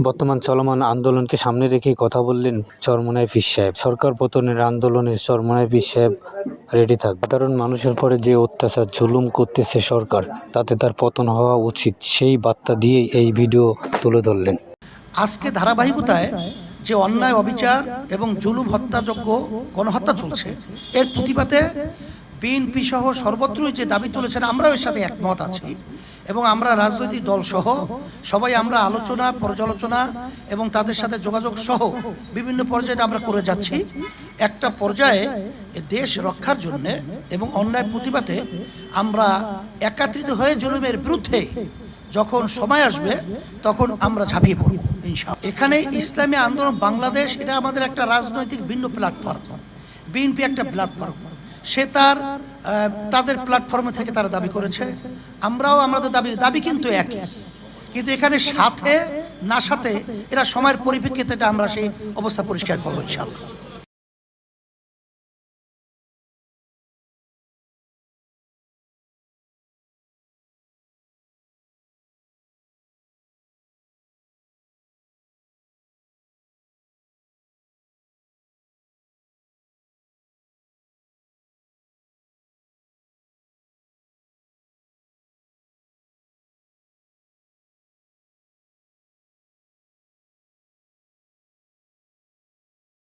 বর্তমান চলমান আন্দোলনকে সামনে রেখেই কথা বললেন চরমোনাই পীর সাহেব। সরকার পতনের আন্দোলনে চরমোনাই পীর সাহেব রেডি থাক। সাধারণ মানুষের পরে যে অত্যাচার জুলুম করতেছে সরকার, তাতে তার পতন হওয়া উচিত, সেই বার্তা দিয়েই এই ভিডিও তুলে ধরলেন। আজকে ধারাবাহিকতায় যে অন্যায়, অবিচার এবং জুলুম, হত্যাযোগ্য গণহত্যা চলছে, এর প্রতিবাদে বিএনপি সহ সর্বত্রই যে দাবি তুলেছেন, আমরাও এর সাথে একমত আছি এবং আমরা রাজনৈতিক দল সহ সবাই আমরা আলোচনা, পর্যালোচনা এবং তাদের সাথে যোগাযোগ সহ বিভিন্ন পর্যায়ে আমরা করে যাচ্ছি। একটা পর্যায়ে দেশ রক্ষার জন্য এবং অন্যায় প্রতিবাদে আমরা একত্রিত হয়ে জুলুমের বিরুদ্ধে যখন সময় আসবে তখন আমরা ঝাঁপিয়ে পড়ব ইনশাআল্লাহ। এখানে ইসলামী আন্দোলন বাংলাদেশ, এটা আমাদের একটা রাজনৈতিক ভিন্ন প্ল্যাটফর্ম। বিএনপি একটা প্ল্যাটফর্ম, সে তাদের প্ল্যাটফর্মে থেকে তারা দাবি করেছে, আমরাও আমাদের দাবি কিন্তু একই, কিন্তু এখানে সাথে না সাথে এরা সময়ের পরিপ্রেক্ষিতে আমরা সেই অবস্থা পরিষ্কার করবো ইনশাআল্লাহ।